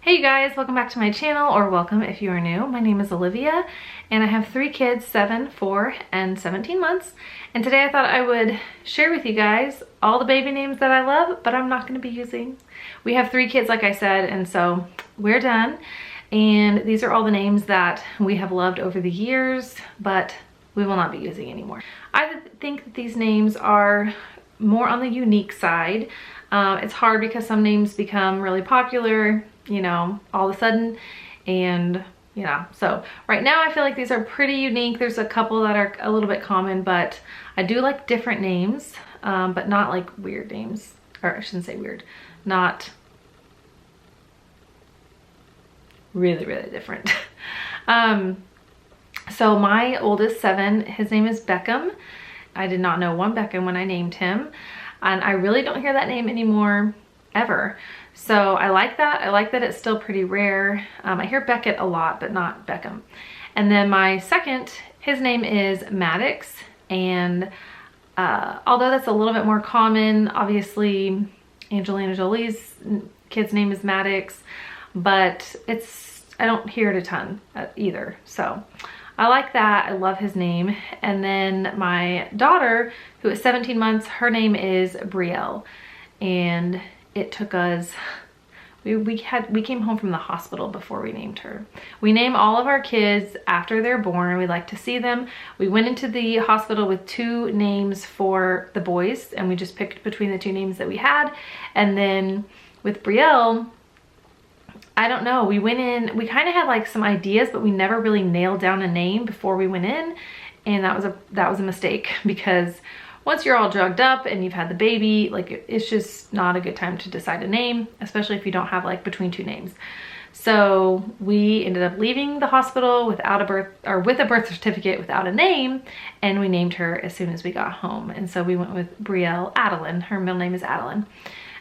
Hey you guys, welcome back to my channel, or welcome if you are new. My name is Olivia and I have 3 kids, 7, 4, and 17 months. And today I thought I would share with you guys all the baby names that I love, but I'm not going to be using. We have 3 kids, like I said, and so we're done. And these are all the names that we have loved over the years, but we will not be using anymore. I think that these names are more on the unique side. It's hard because some names become really popular, you know, all of a sudden, and yeah, so right now I feel like these are pretty unique. There's a couple that are a little bit common, but I do like different names, but not like weird names, or I shouldn't say weird, not really different. So my oldest, 7, his name is Beckham. I did not know one Beckham when I named him, and I really don't hear that name anymore ever. So I like that. I like that it's still pretty rare. I hear Beckett a lot, but not Beckham. And then my second, his name is Maddox. And although that's a little bit more common, obviously Angelina Jolie's kid's name is Maddox, but I don't hear it a ton either. So I like that. I love his name. And then my daughter, who is 17 months, her name is Brielle. And it took us, we came home from the hospital before we named her. We name all of our kids after they're born. We like to see them. We went into the hospital with 2 names for the boys, and we just picked between the 2 names that we had. And then with Brielle, I don't know, we went in, we kind of had like some ideas, but we never really nailed down a name before we went in. And that was a mistake, because once you're all drugged up and you've had the baby, like it's just not a good time to decide a name, especially if you don't have like between 2 names. So we ended up leaving the hospital without a birth, or with a birth certificate without a name, and we named her as soon as we got home. And so we went with Brielle Adeline. Her middle name is Adeline.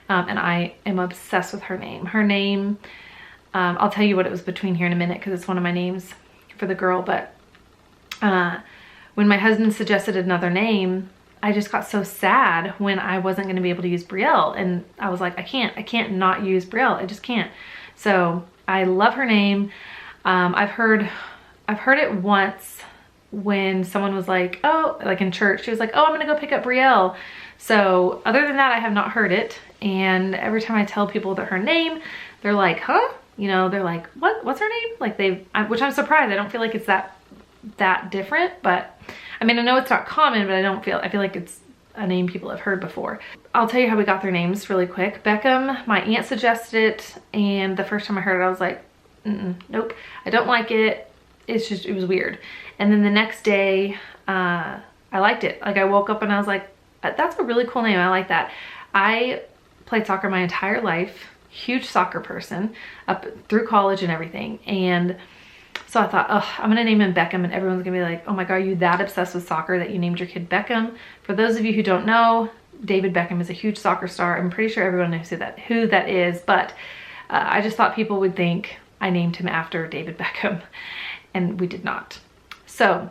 And I am obsessed with her name. Her name, I'll tell you what it was between here in a minute, because it's one of my names for the girl. But when my husband suggested another name, I just got so sad when I wasn't going to be able to use Brielle, and I was like, I can't not use Brielle. I just can't. So I love her name. I've heard it once when someone was like, oh, like in church, she was like, oh, I'm gonna go pick up Brielle. So other than that, I have not heard it. And every time I tell people that her name, they're like, huh? You know, they're like, what's her name? Like which I'm surprised. I don't feel like it's that different, but I mean, I know it's not common, but I feel like it's a name people have heard before. I'll tell you how we got their names really quick. Beckham, my aunt suggested it, and the first time I heard it, I was like, nope, I don't like it. It was weird. And then the next day, I liked it. Like I woke up and I was like, that's a really cool name. I like that. I played soccer my entire life, huge soccer person, up through college and everything. And so I thought, oh, I'm gonna name him Beckham, and everyone's gonna be like, oh my God, are you that obsessed with soccer that you named your kid Beckham? For those of you who don't know, David Beckham is a huge soccer star. I'm pretty sure everyone knows who that is, but I just thought people would think I named him after David Beckham, and we did not. So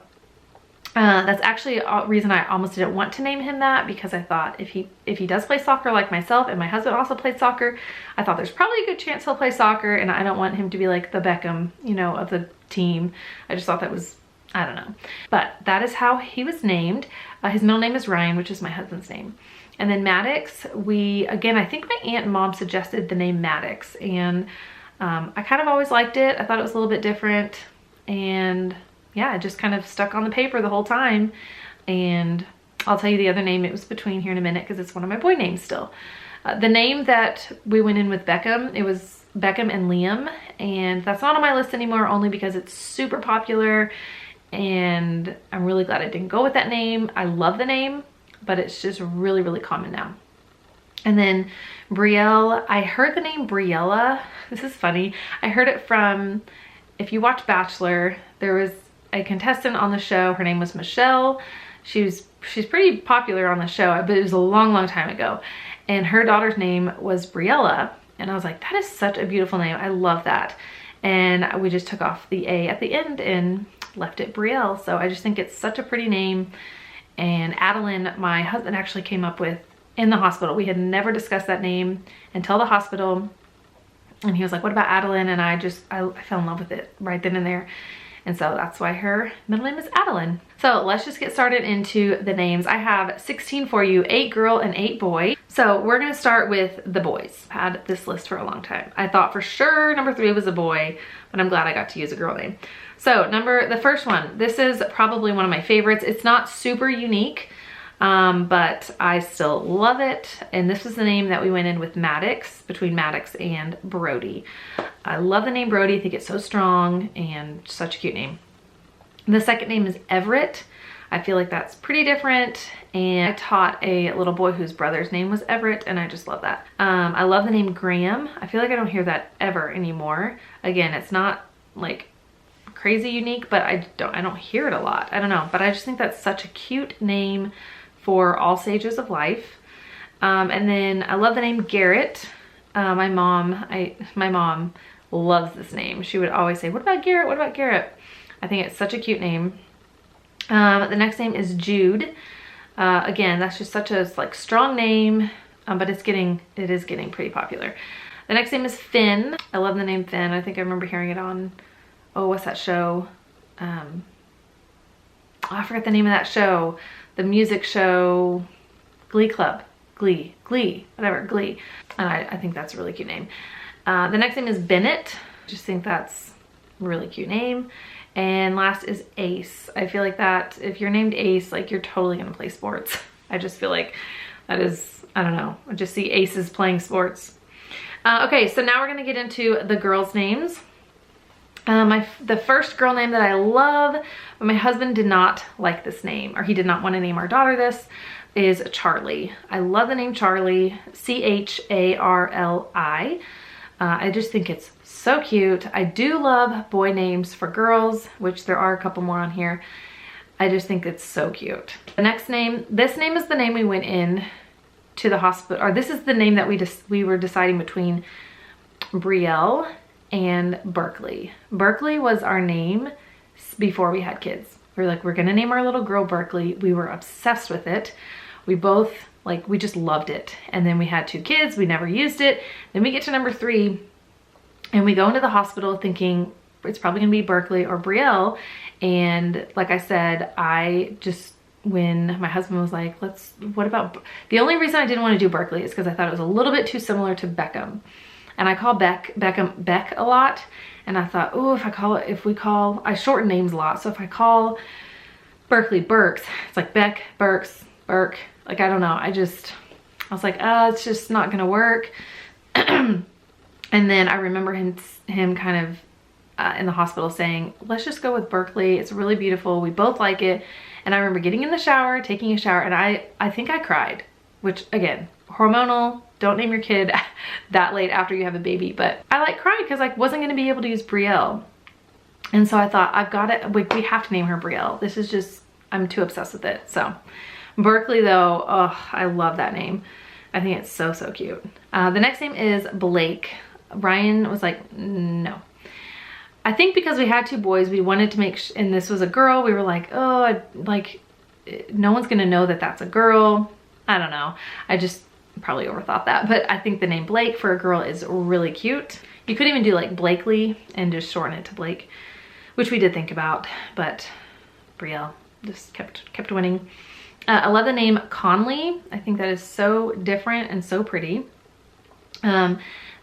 that's actually a reason I almost didn't want to name him that, because I thought if he does play soccer like myself, and my husband also played soccer, I thought there's probably a good chance he'll play soccer, and I don't want him to be like the Beckham, you know, of the team. I just thought that was, I don't know. But that is how he was named. His middle name is Ryan, which is my husband's name. And then Maddox, again, I think my aunt and mom suggested the name Maddox, and I kind of always liked it. I thought it was a little bit different, and yeah, it just kind of stuck on the paper the whole time. And I'll tell you the other name. It was between here in a minute, because it's one of my boy names still. The name that we went in with Beckham, it was Beckham and Liam, and that's not on my list anymore, only because it's super popular, and I'm really glad I didn't go with that name. I love the name, but it's just really common now. And then Brielle, I heard the name Briella. This is funny. I heard it from, if you watch Bachelor, there was a contestant on the show. Her name was Michelle. She's pretty popular on the show, but it was a long time ago. And her daughter's name was Briella. And I was like, that is such a beautiful name. I love that. And we just took off the A at the end and left it Brielle. So I just think it's such a pretty name. And Adeline, my husband actually came up with in the hospital. We had never discussed that name until the hospital. And he was like, what about Adeline? And I fell in love with it right then and there. And so that's why her middle name is Adeline. So let's just get started into the names. I have 16 for you, 8 girl and 8 boy. So we're gonna start with the boys. I've had this list for a long time. I thought for sure number 3 was a boy, but I'm glad I got to use a girl name. So the first one, this is probably one of my favorites. It's not super unique, but I still love it. And this was the name that we went in with Maddox, between Maddox and Brody. I love the name Brody. I think it's so strong and such a cute name. The second name is Everett. I feel like that's pretty different. And I taught a little boy whose brother's name was Everett, and I just love that. I love the name Graham. I feel like I don't hear that ever anymore. Again, it's not like crazy unique, but I don't hear it a lot. I don't know, but I just think that's such a cute name for all stages of life. And then I love the name Garrett. My mom loves this name. She would always say, what about Garrett? What about Garrett? I think it's such a cute name. The next name is Jude. Again, that's just such a like strong name, but it is getting pretty popular. The next name is Finn. I love the name Finn. I think I remember hearing it on, oh, what's that show? I forgot the name of that show. The music show, Glee Club. Glee, whatever, Glee. And I think that's a really cute name. The next name is Bennett. Just think that's a really cute name. And last is Ace. I feel like that if you're named Ace, like you're totally gonna play sports. I just feel like that is, I don't know, I just see aces playing sports. Okay, so now we're gonna get into the girls' names. The first girl name that I love, but my husband did not like this name, or he did not want to name our daughter this, is Charlie. I love the name Charlie, C-H-A-R-L-I. I just think it's so cute. I do love boy names for girls, which there are a couple more on here. I just think it's so cute. The next name, this name is the name we went in to the hospital, or this is the name that we were deciding between Brielle and Berkeley. Berkeley was our name before we had kids. We were like, we're gonna name our little girl Berkeley. We were obsessed with it. We both, like, we just loved it. And then we had 2 kids, we never used it. Then we get to number 3 and we go into the hospital thinking it's probably gonna be Berkeley or Brielle. And like I said, when my husband was like, what about, the only reason I didn't want to do Berkeley is because I thought it was a little bit too similar to Beckham. And I call Beckham Beck a lot. And I thought, oh, I shorten names a lot. So if I call Berkeley Burks, it's like Beck, Burks, Burke. Like, I don't know. I was like, it's just not gonna work. And then I remember him kind of in the hospital saying, let's just go with Berkeley. It's really beautiful. We both like it. And I remember getting in the shower, taking a shower, and I think I cried, which again, hormonal. Don't name your kid that late after you have a baby. But I like cried because I wasn't going to be able to use Brielle. And so I thought, I've got it. We have to name her Brielle. This is just, I'm too obsessed with it. So Berkeley though, oh, I love that name. I think it's so, so cute. The next name is Blake. Ryan was like, no. I think because we had 2 boys, we wanted to make, and this was a girl, we were like, oh, like, no one's going to know that that's a girl. I don't know. I just probably overthought that, but I think the name Blake for a girl is really cute. You could even do like Blakely and just shorten it to Blake, which we did think about, but Brielle just kept winning. I love the name Conley. I think that is so different and so pretty.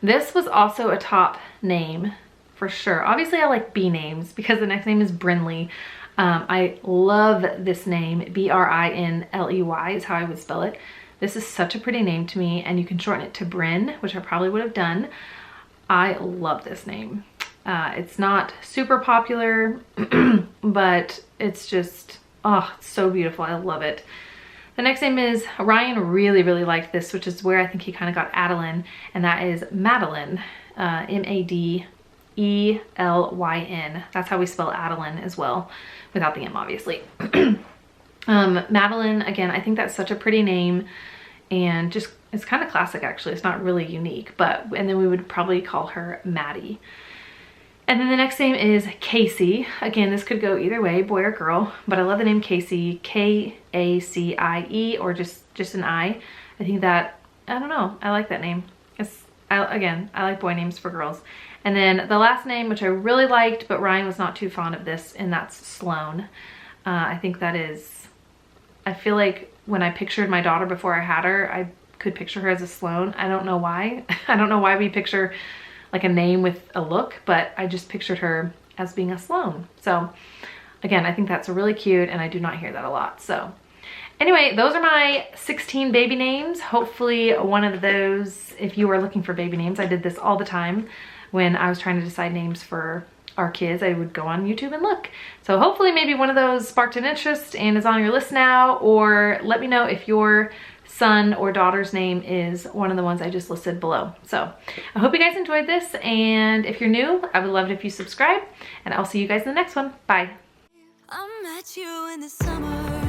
This was also a top name for sure. Obviously I like B names because the next name is Brinley. I love this name. B-R-I-N-L-E-Y is how I would spell it. This is such a pretty name to me, and you can shorten it to Bryn, which I probably would have done. I love this name. It's not super popular, but it's just, oh, it's so beautiful. I love it. The next name is, Ryan really, really liked this, which is where I think he kind of got Adeline, and that is Madeline, M-A-D-E-L-Y-N. That's how we spell Adeline as well, without the M, obviously. Madeline, again, I think that's such a pretty name, and just, it's kind of classic actually. It's not really unique, and then we would probably call her Maddie. And then the next name is Casey. Again, this could go either way, boy or girl, but I love the name Casey, K-A-C-I-E, or just an I. I think that, I don't know, I like that name. Again, I like boy names for girls. And then the last name, which I really liked, but Ryan was not too fond of this, and that's Sloan. I think that is, I feel like when I pictured my daughter before I had her, I could picture her as a Sloan. I don't know why. I don't know why we picture like a name with a look, but I just pictured her as being a Sloan. So again, I think that's really cute, and I do not hear that a lot. So anyway, those are my 16 baby names. Hopefully one of those, if you are looking for baby names, I did this all the time when I was trying to decide names for our kids. I would go on YouTube and look. So hopefully maybe one of those sparked an interest and is on your list now, or let me know if your son or daughter's name is one of the ones I just listed below. So I hope you guys enjoyed this, and if you're new, I would love it if you subscribe, and I'll see you guys in the next one. Bye. I met you in the summer.